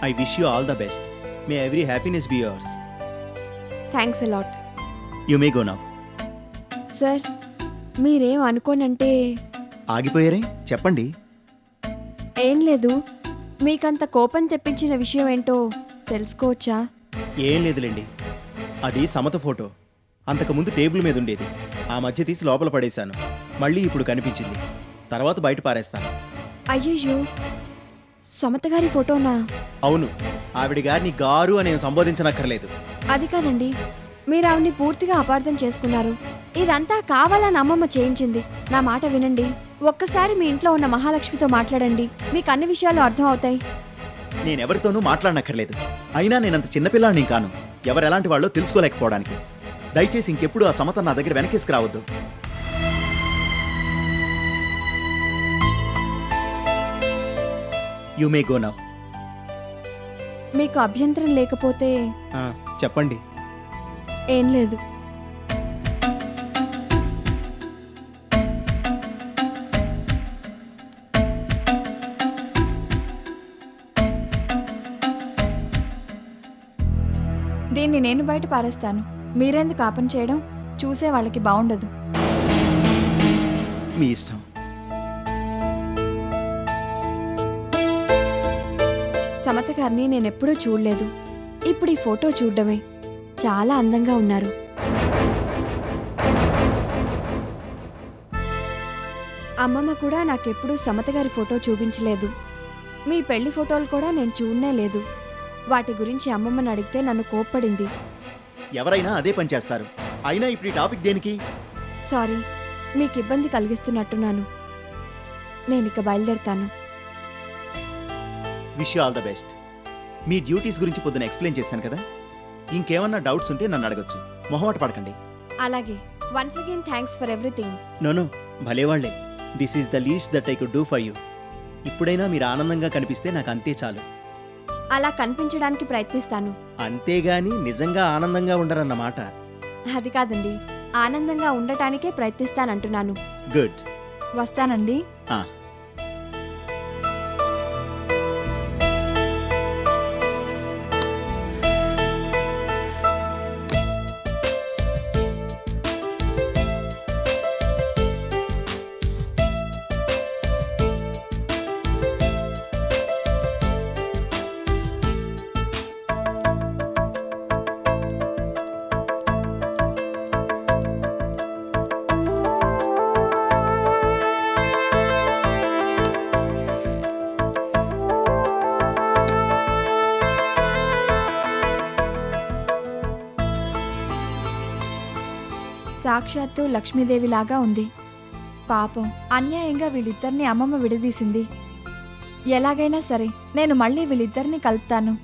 I wish you all the best. May every happiness be yours. Thanks a lot. You may go now. Sir మీరేం అనుకోనంటే ఆగిపోయారే, చెప్పండి. ఏం లేదు, మీకంత కోపం తెప్పించిన విషయం ఏంటో తెలుసుకోవచ్చా? ఏం లేదులేండి, అది సమత ఫోటో. అంతకుముందు టేబుల్ మీద ఉండేది. ఆ మధ్య తీసి లోపల పడేశాను. మళ్ళీ ఇప్పుడు కనిపించింది. తర్వాత బయట పారేస్తాను. అయ్యయ్యో, సమత గారి ఫోటోనా? అవును, ఆవిడ గారిని గారు అని సంబోధించనక్కర్లేదు. అది కాదండి, మీరు ఆవిడ్ని పూర్తిగా అపార్థం చేసుకున్నారు. ఇదంతా కావాలని అమ్మమ్మ చేయించింది. నా మాట వినండి, ఒక్కసారి మీ ఇంట్లో ఉన్న మహాలక్ష్మితో మాట్లాడండి, మీకు అన్ని విషయాలు అర్థం అవుతాయి. నేనెవరితోనూ మాట్లాడనక్కర్లేదు. అయినా నేనంత చిన్నపిల్లాడిని కాను, ఎవరెలాంటి వాళ్ళో తెలుసుకోలేకపోవడానికి. దయచేసి ఇంకెప్పుడు ఆ సమత నా దగ్గర వెనకేసుకు రావద్దు. You may go now. మీకు అభ్యంతరం లేకపోతే చెప్పండి. ఏం లేదు. దీన్ని నేను బయట పారేస్తాను. మీరెందుకు ఆ పని చేయడం? చూసే వాళ్ళకి బాగుండదు. మీ ఇష్టం. సమత గారిని నేనెప్పుడూ చూడలేదు. ఇప్పుడు ఈ ఫోటో చూడడమే. చాలా అందంగా ఉన్నారు. అమ్మమ్మ కూడా నాకెప్పుడూ సమత గారి ఫోటో చూపించలేదు. మీ పెళ్లి ఫోటోలు కూడా నేను చూడనే లేదు. వాటి గురించి అమ్మమ్మని అడిగితే నన్ను కోప్పడింది. ఎవరైనా అదే పని చేస్తారు. అయినా ఇప్పుడు ఈ టాపిక్ దేనికి? సారీ, మీకు ఇబ్బంది కలిగిస్తున్నట్టున్నాను. నేనిక బయలుదేరుతాను. Wish you all the best. Me duties గురించి పొద్దున ఎక్స్ప్లెయిన్ చేశాను కదా. ఇంకేమన్నా డౌట్స్ ఉంటే నన్ను అడగొచ్చు. మొహమాట పడకండి. అలాగే. Once again thanks for everything. No భలేవాళ్లే. This is the least that I could do for you. ఇప్పుడైనా మీరు ఆనందంగా కనిపిస్తే నాకు అంతే చాలు. అలా కనిపించడానికి ప్రయత్నిస్తాను. అంతేగాని నిజంగా ఆనందంగా ఉండరన్నమాట. అది కాదండి, ఆనందంగా ఉండటానికే ప్రయత్నిస్తానంటున్నాను. గుడ్. వస్తానండి. సాక్షాత్తు లక్ష్మీదేవిలాగా ఉంది. పాపం, అన్యాయంగా వీళ్ళిద్దరిని అమ్మమ్మ విడదీసింది. ఎలాగైనా సరే నేను మళ్ళీ వీళ్ళిద్దరిని కలుపుతాను.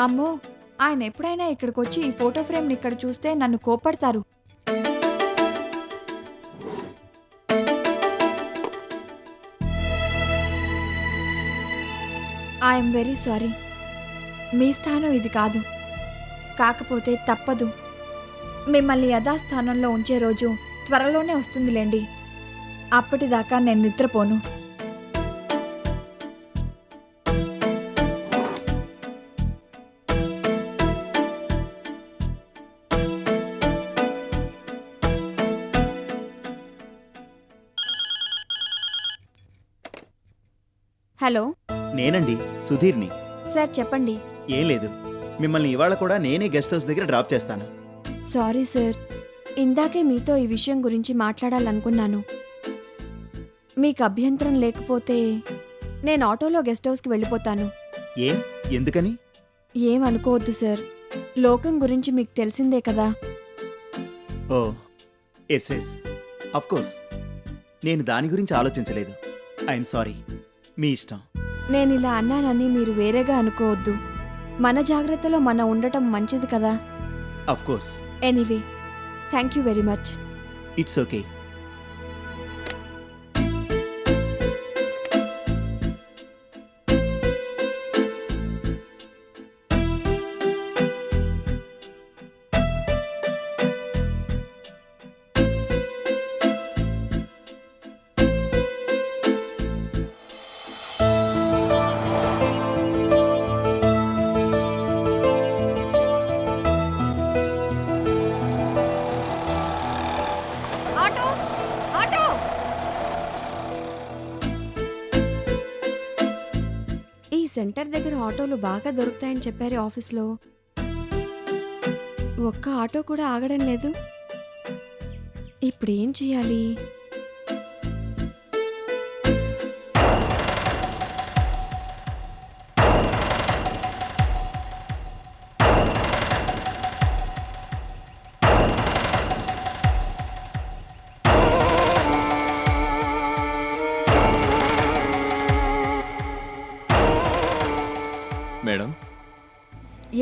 అమ్మో, ఆయన ఎప్పుడైనా ఇక్కడికి వచ్చి ఈ ఫోటో ఫ్రేమ్ని ఇక్కడ చూస్తే నన్ను కోప్పడతారు. I'm very sorry. మీ స్థానం ఇది కాదు. కాకపోతే తప్పదు. మిమ్మల్ని యథాస్థానంలో ఉంచే రోజు త్వరలోనే వస్తుందిలేండి. అప్పటిదాకా నేను నిద్రపోను. హలో, నేనండి, సుధీర్ని. సార్ చెప్పండి. ఏం లేదు, మిమ్మల్ని ఇవాళ కూడా నేనే గెస్ట్ హౌస్ దగ్గర డ్రాప్ చేస్తాను. సారీ సార్, ఇందాకే మీతో ఈ విషయం గురించి మాట్లాడాలనుకున్నాను. మీకు అభ్యంతరం లేకపోతే నేను ఆటోలో గెస్ట్ హౌస్కి వెళ్ళిపోతాను. ఏం ఎందుకని? ఏం అనుకోవద్దు సార్, లోకం గురించి మీకు తెలిసిందే కదా. ఓ ఎస్ అఫ్ కోర్స్, నేను దాని గురించి ఆలోచించలేదు. I'm sorry. మీ ఇష్టం. నేను ఇలా అన్నానని మీరు వేరేగా అనుకోవద్దు. మన జాగ్రత్తలో మనం ఉండటం మంచిది కదా. Of course. Anyway, thank you very much. It's okay. Auto auto ఈ సెంటర్ దగ్గర ఆటోలు బాగా దొరుకుతాయని చెప్పారు ఆఫీస్లో. ఒక్క ఆటో కూడా ఆగడం లేదు. ఇప్పుడు ఏం చేయాలి? మేడం,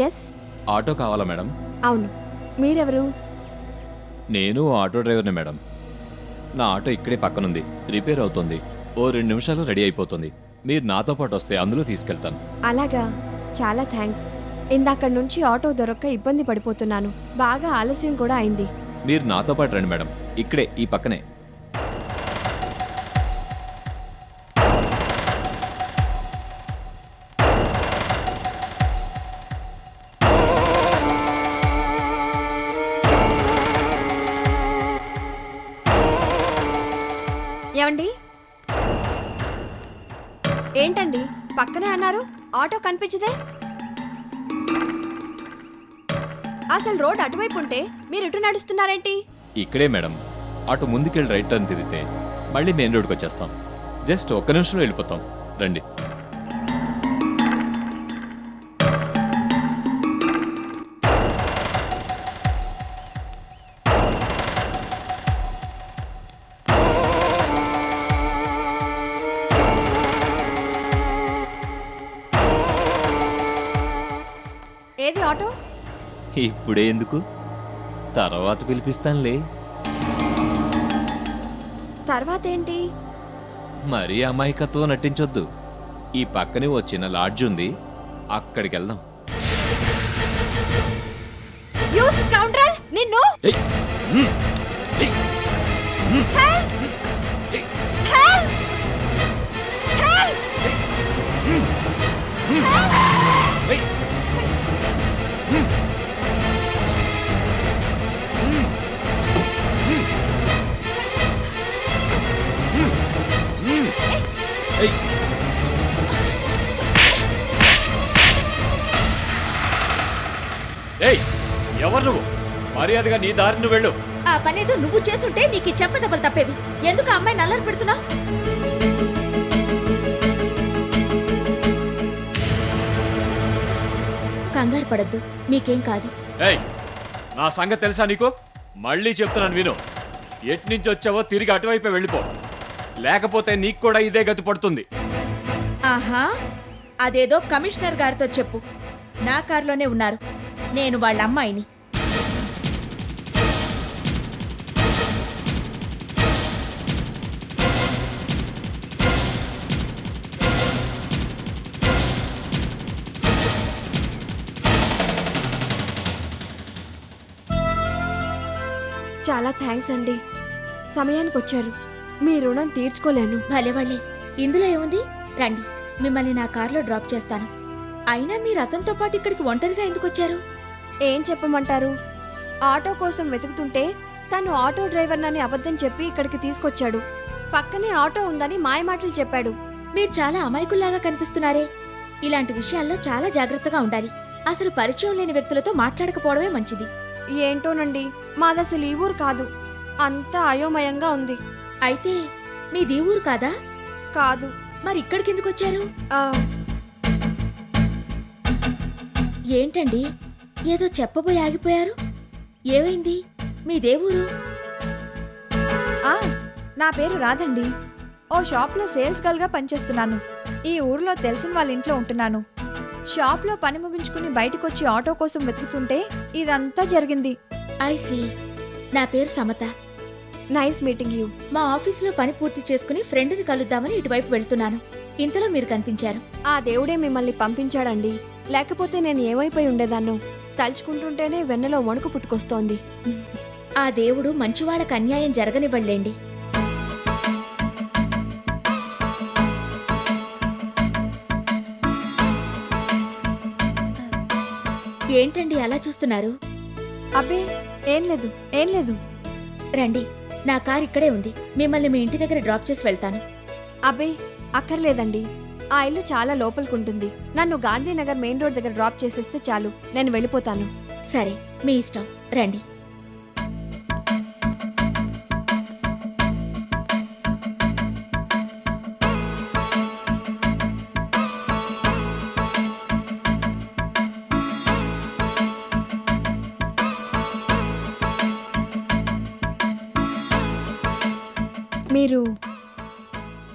ఎస్, ఆటో కావాలా మేడం? అవును. మీరెవరు? నేను ఆటో డ్రైవర్ని మేడం. నా ఆటో ఇక్కడే పక్కనుంది, రిపేర్ అవుతుంది. ఓ 2 నిమిషాలు రెడీ అయిపోతుంది. మీరు నాతో పాటు వస్తే అందులో తీసుకెళ్తాను. అలాగా, చాలా థ్యాంక్స్. ఇందాక నుంచి ఆటో దొరక్క ఇబ్బంది పడిపోతున్నాను. బాగా ఆలస్యం కూడా అయింది. మీరు నాతో పాటు రండి మేడం, ఇక్కడే ఈ పక్కనే. ఏమండి? ఏంటండి పక్కనే అన్నారు, ఆటో కనిపించదే? అసలు రోడ్ అటువైపు ఉంటే మీరు ఇటు నడుస్తున్నారేంటి? ఇక్కడే మేడం, అటు ముందుకెళ్ళి రైట్ టర్న్ తిరిగితే మళ్ళీ మెయిన్ రోడ్కి వచ్చేస్తాం. జస్ట్ 1 నిమిషంలో వెళ్ళిపోతాం. రండి. ఏది ఆటో? ఇప్పుడే ఎందుకు, తర్వాత పిలిపిస్తానులే. తర్వాత ఏంటి? మరీ అమాయకత్వం నటించొద్దు. ఈ పక్కనే ఓ చిన్న లాడ్జ్ ఉంది, అక్కడికి వెళ్దాం. యు స్కౌండ్రల్, నిన్ను! ఏయ్! హ్మ్! ఏయ్! హ్మ్! హెల్ప్! ఏయ్! హెల్ప్! హెల్ప్! హ్మ్! హ్మ్! ఏయ్! హ్మ్! హ్మ్! హ్మ్! హ్మ్! హ్మ్! ఏయ్! ఏయ్! ఎవరు నువ్వు? మర్యాదగా నీ దారి నువ్వు వెళ్ళు. ఆ పనేదో నువ్వు చేసుంటే నీకు ఈ చెంపదెబ్బలు తప్పేవి. ఎందుకు ఆ అమ్మాయి నల్లరి పెడుతున్నా? కంగారు పడద్దు, మీకేం కాదు. ఏయ్! నా సంగతి తెలుసా నీకు? మళ్ళీ చెప్తున్నాను విను. ఎట్నుంచి వచ్చావో తిరిగి అటువైపే వెళ్ళిపో, లేకపోతే నీకు కూడా ఇదే గతి పడుతుంది. ఆహా, అదేదో కమిషనర్ గారితో చెప్పు. నా కారులోనే ఉన్నారు, నేను వాళ్ళ అమ్మాయిని. చాలా థ్యాంక్స్ అండి, సమయానికి వచ్చారు. మీ రుణం తీర్చుకోలేను. భలేవాళ్ళే, ఇందులో ఏముంది? రండి, మిమ్మల్ని నా కారులో డ్రాప్ చేస్తాను. అయినా మీరు అతనితో పాటు ఇక్కడికి ఒంటరిగా ఎందుకు వచ్చారు? ఏం చెప్పమంటారు? ఆటో కోసం వెతుకుతుంటే తను ఆటో డ్రైవర్నని అబద్ధం చెప్పి ఇక్కడికి తీసుకొచ్చాడు. పక్కనే ఆటో ఉందని మాయమాటలు చెప్పాడు. మీరు చాలా అమాయకుల్లాగా కనిపిస్తున్నారే. ఇలాంటి విషయాల్లో చాలా జాగ్రత్తగా ఉండాలి. అసలు పరిచయం లేని వ్యక్తులతో మాట్లాడకపోవడమే మంచిది. ఏంటోనండి, మాదసలు ఈ ఊరు కాదు. అంతా అయోమయంగా ఉంది. అయితే మీది ఊరు కాదా? కాదు. మరి ఇక్కడికి ఎందుకు వచ్చారు? ఆ, ఏంటండి ఏదో చెప్పబోయి ఆగిపోయారు? ఏమైంది? మీదే ఊరు? ఆ, నా పేరు రాధండి. ఓ షాప్లో సేల్స్ గర్ల్గా పనిచేస్తున్నాను. ఈ ఊర్లో తెలిసిన వాళ్ళ ఇంట్లో ఉంటున్నాను. షాప్లో పని ముగించుకుని బయటకొచ్చి ఆటో కోసం వెతుకుతుంటే ఇదంతా జరిగింది. ఐసి. నా పేరు సమత. Nice meeting you. మా ఆఫీసులో పని పూర్తి చేసుకుని ఫ్రెండ్ని కలుద్దామని ఇటువైపు వెళ్తున్నాను. ఇంతలో మీరు కనిపించారు. ఆ దేవుడే మిమ్మల్ని పంపించాడండి. లేకపోతే నేను ఏమైపోయి ఉండేదాన్నో. తలుచుకుంటుంటేనే వెన్నెలో వణుకు పుట్టుకొస్తోంది. ఆ దేవుడు మంచివాళ్ళకు అన్యాయం జరగనివ్వలేండి. ఏంటండి అలా చూస్తున్నారు? అబ్బే, ఏం లేదు, ఏం లేదు. రండి, నా కార్ ఇక్కడే ఉంది. మిమ్మల్ని మీ ఇంటి దగ్గర డ్రాప్ చేసి వెళ్తాను. అబ్బే, అక్కర్లేదండి. ఆ ఇల్లు చాలా లోపలికుంటుంది. నన్ను గాంధీనగర్ మెయిన్ రోడ్ దగ్గర డ్రాప్ చేసేస్తే చాలు, నేను వెళ్ళిపోతాను. సరే, మీ ఇష్టం. రండి. మీరు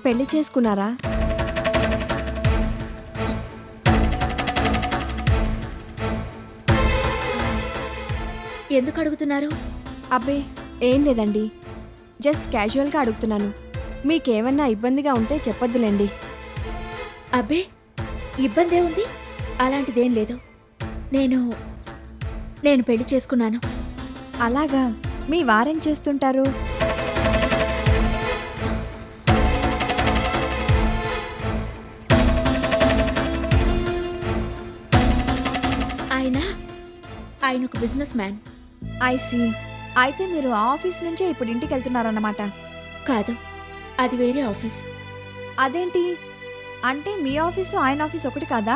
పెళ్లి చేసుకున్నారా? ఎందుకు అడుగుతున్నారు? అబ్బే, ఏం లేదండి. జస్ట్ క్యాజువల్గా అడుగుతున్నాను. మీకేమన్నా ఇబ్బందిగా ఉంటే చెప్పొద్దులేండి. అబ్బే, ఇబ్బందే ఉంది. అలాంటిదేం లేదు. నేను పెళ్లి చేసుకున్నాను. అలాగా? మీ వారేం చేస్తుంటారు? ఆయన ఒక బిజినెస్ మ్యాన్. ఐసీ. అయితే మీరు ఆ ఆఫీస్ నుంచే ఇప్పుడు ఇంటికి వెళ్తున్నారన్నమాట. కాదు, అది వేరే ఆఫీస్. అదేంటి? అంటే మీ ఆఫీసు ఆయన ఆఫీస్ ఒకటి కాదా?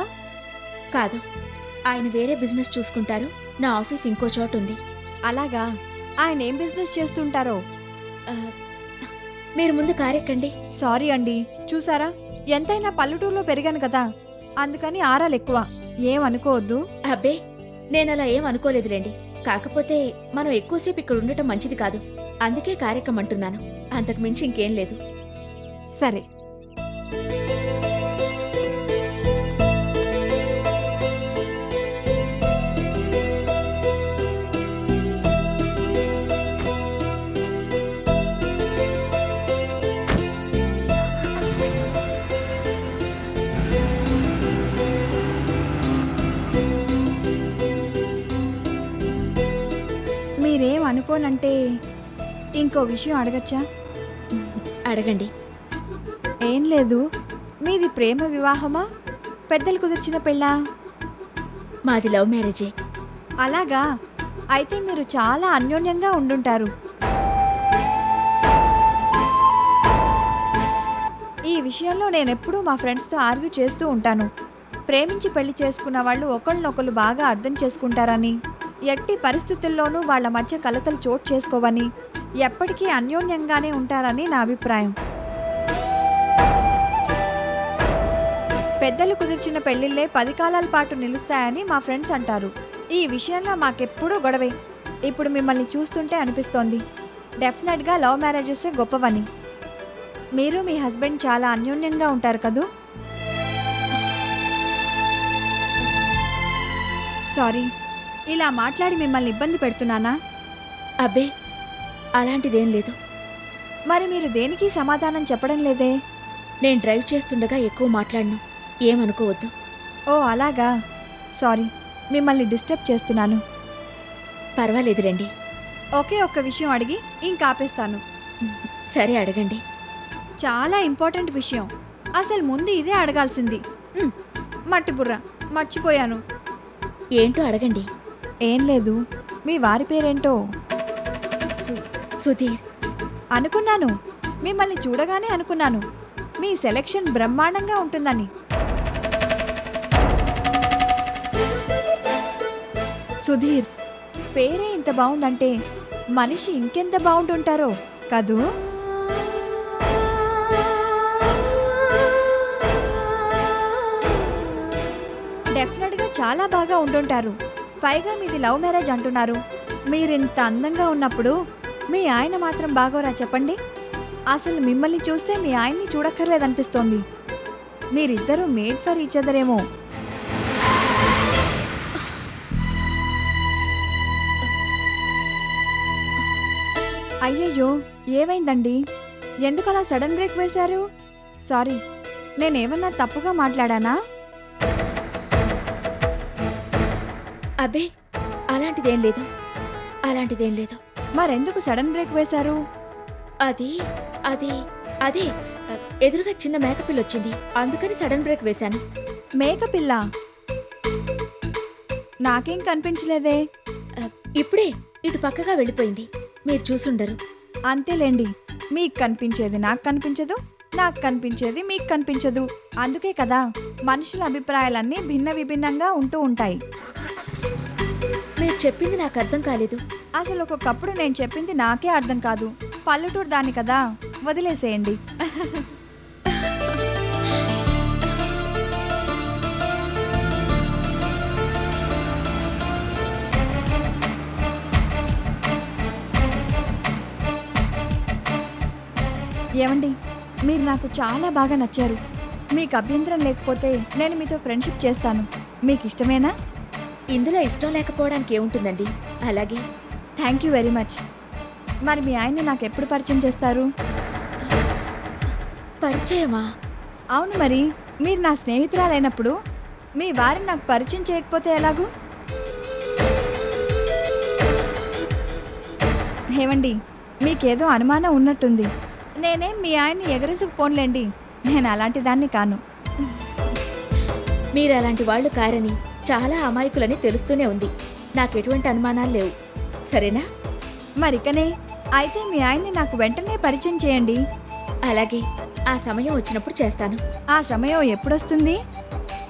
కాదు, ఆయన వేరే బిజినెస్ చూసుకుంటారు. నా ఆఫీస్ ఇంకో చోటు ఉంది. అలాగా? ఆయన ఏం బిజినెస్ చేస్తుంటారో? ఆ, మీరు ముందు కారెక్కండి. సారీ అండి, చూసారా, ఎంతైనా పల్లెటూరులో పెరిగాను కదా, అందుకని ఆరాలు ఎక్కువ. ఏమనుకోవద్దు. అబ్బే, నేనలా ఏం అనుకోలేదులేండి. కాకపోతే మనం ఎక్కువసేపు ఇక్కడ ఉండటం మంచిది కాదు. అందుకే కారెక్కమంటున్నాను. అంతకు మించి ఇంకేం లేదు. సరే. మీరేం అనుకోనంటే ఇంకో విషయం అడగచ్చా? అడగండి. ఏం లేదు, మీది ప్రేమ వివాహమా, పెద్దలు కుదిర్చిన పెళ్ళా? మాది లవ్ మ్యారేజే. అలాగా? అయితే మీరు చాలా అన్యోన్యంగా ఉండుంటారు. ఈ విషయంలో నేనెప్పుడూ మా ఫ్రెండ్స్తో ఆర్గ్యూ చేస్తూ ఉంటాను. ప్రేమించి పెళ్లి చేసుకున్న వాళ్ళు ఒకళ్ళనొకళ్ళు బాగా అర్థం చేసుకుంటారని, ఎట్టి పరిస్థితుల్లోనూ వాళ్ళ మధ్య కలతలు చోటు చేసుకోవని, ఎప్పటికీ అన్యోన్యంగానే ఉంటారని నా అభిప్రాయం. పెద్దలు కుదిర్చిన పెళ్లిళ్లే 10 కాలాల పాటు నిలుస్తాయని మా ఫ్రెండ్స్ అంటారు. ఈ విషయంలో మాకెప్పుడూ గొడవే. ఇప్పుడు మిమ్మల్ని చూస్తుంటే అనిపిస్తోంది, డెఫినెట్గా లవ్ మ్యారేజెసే గొప్పవని. మీరు మీ హస్బెండ్ చాలా అన్యోన్యంగా ఉంటారు కదూ? సారీ, ఇలా మాట్లాడి మిమ్మల్ని ఇబ్బంది పెడుతున్నానా? అబ్బే, అలాంటిదేం లేదు. మరి మీరు దేనికి సమాధానం చెప్పడం లేదే? నేను డ్రైవ్ చేస్తుండగా ఎక్కువ మాట్లాడను. ఏమనుకోవద్దు. ఓ అలాగా? సారీ, మిమ్మల్ని డిస్టర్బ్ చేస్తున్నాను. పర్వాలేదు, రండి. ఒకే ఒక్క విషయం అడిగి ఇంకాపేస్తాను. సరే, అడగండి. చాలా ఇంపార్టెంట్ విషయం. అసలు ముందు ఇదే అడగాల్సింది. మట్టి బుర్ర, మర్చిపోయాను. ఏంటో అడగండి. ఏం లేదు, మీ వారి పేరేంటో? సుధీర్. అనుకున్నాను, మిమ్మల్ని చూడగానే అనుకున్నాను మీ సెలెక్షన్ బ్రహ్మాండంగా ఉంటుందని. సుధీర్, పేరే ఇంత బాగుందంటే మనిషి ఇంకెంత బాగుంటుంటారో కదూ. డెఫినెట్గా చాలా బాగా ఉంటుంటారు. పైగా మీది లవ్ మ్యారేజ్ అంటున్నారు. మీరింత అందంగా ఉన్నప్పుడు మీ ఆయన మాత్రం బాగోరా చెప్పండి. అసలు మిమ్మల్ని చూస్తే మీ ఆయన్ని చూడక్కర్లేదనిపిస్తోంది. మీరిద్దరూ మేడ్ ఫర్ ఈచ్ అదర్ ఏమో. అయ్యయ్యో, ఏమైందండి? ఎందుకలా సడన్ బ్రేక్ వేశారు? సారీ, నేనేమన్నా తప్పుగా మాట్లాడానా? అబ్బే, అలాంటిదేం లేదు. మరెందుకు సడన్ బ్రేక్ వేశారు? అది అది అదే ఎదురుగా చిన్న మేకపిల్ల వచ్చింది, అందుకని సడన్ బ్రేక్ వేశాను. మేకపిల్ల? నాకేం కనిపించలేదే. ఇప్పుడే ఇటు పక్కగా వెళ్ళిపోయింది, మీరు చూసుండరు. అంతేలేండి, మీకు కనిపించేది నాకు కనిపించదు, నాకు కనిపించేది మీకు కనిపించదు. అందుకే కదా మనుషుల అభిప్రాయాలన్నీ భిన్న విభిన్నంగా ఉంటూ ఉంటాయి. మీరు చెప్పింది నాకు అర్థం కాలేదు. అసలు ఒక్కొక్కప్పుడు నేను చెప్పింది నాకే అర్థం కాదు. పల్లెటూరు దాన్ని కదా, వదిలేసేయండి. ఏమండి, మీరు నాకు చాలా బాగా నచ్చారు. మీకు అభ్యంతరం లేకపోతే నేను మీతో ఫ్రెండ్షిప్ చేస్తాను. మీకు ఇష్టమేనా? ఇందులో ఇష్టం లేకపోవడానికి ఏముంటుందండి. అలాగే. Thank you very much. మరి మీ ఆయన్ని నాకు ఎప్పుడు పరిచయం చేస్తారు? పరిచయమా? అవును, మరి మీరు నా స్నేహితురాలైనప్పుడు మీ వారిని నాకు పరిచయం చేయకపోతే ఎలాగూ? ఏమండి, మీకేదో అనుమానం ఉన్నట్టుంది. నేనేం మీ ఆయన్ని ఎగరేసుకుపోన్లేండి, నేను అలాంటి దాన్ని కాను. మీరు అలాంటి వాళ్ళు కారని, చాలా అమాయకులని తెలుస్తూనే ఉంది. నాకెటువంటి అనుమానాలు లేవు, సరేనా? మరికనే అయితే మీ ఆయన్ని నాకు వెంటనే పరిచయం చేయండి. అలాగే, ఆ సమయం వచ్చినప్పుడు చేస్తాను. ఆ సమయం ఎప్పుడొస్తుంది?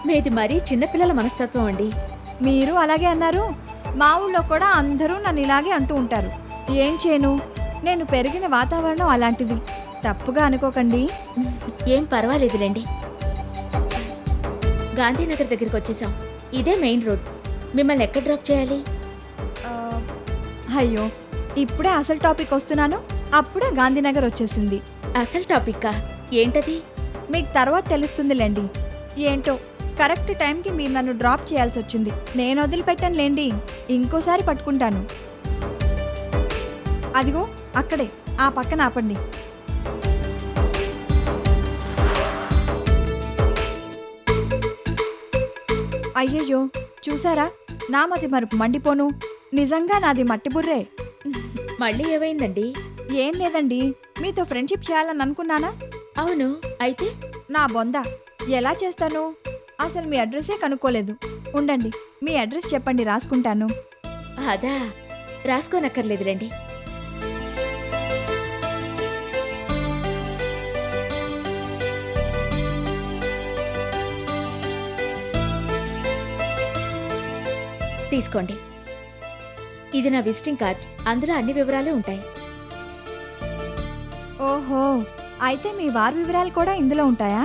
మీది మరీ చిన్నపిల్లల మనస్తత్వం అండి. మీరు అలాగే అన్నారు. మా ఊళ్ళో కూడా అందరూ నన్ను ఇలాగే అంటూ ఉంటారు. ఏం చేయను, నేను పెరిగిన వాతావరణం అలాంటిది. తప్పుగా అనుకోకండి. ఏం పర్వాలేదులేండి. గాంధీనగర్ దగ్గరికి వచ్చేసాం. ఇదే మెయిన్ రోడ్. మిమ్మల్ని ఎక్కడ డ్రాప్ చేయాలి? అయ్యో, ఇప్పుడే అసలు టాపిక్ వస్తున్నాను, అప్పుడే గాంధీనగర్ వచ్చేసింది. అసలు టాపిక్కా? ఏంటది? మీకు తర్వాత తెలుస్తుందిలేండి. ఏంటో కరెక్ట్ టైంకి మీరు నన్ను డ్రాప్ చేయాల్సి వచ్చింది. నేను వదిలిపెట్టానులేండి, ఇంకోసారి పట్టుకుంటాను. అదిగో అక్కడే, ఆ పక్కన ఆపండి. అయ్యయ్యో, చూసారా, నా మతి మరుపు మండిపోను. నిజంగా నాది మట్టి బుర్రే. మళ్ళీ ఏమైందండి? ఏం లేదండి, మీతో ఫ్రెండ్షిప్ చేయాలని అనుకున్నానా? అవును, అయితే? నా బొంద, ఎలా చేస్తాను? అసలు మీ అడ్రస్సే కనుక్కోలేదు. ఉండండి, మీ అడ్రస్ చెప్పండి, రాసుకుంటాను. అదా, రాసుకోనక్కర్లేదులేండి. తీసుకోండి. ఇది నా విజిటింగ్ కార్డ్. అందులో అన్ని వివరాలు ఉంటాయి. ఓహో, అయితే మీ వారి వివరాలు కూడా ఇందులో ఉంటాయా?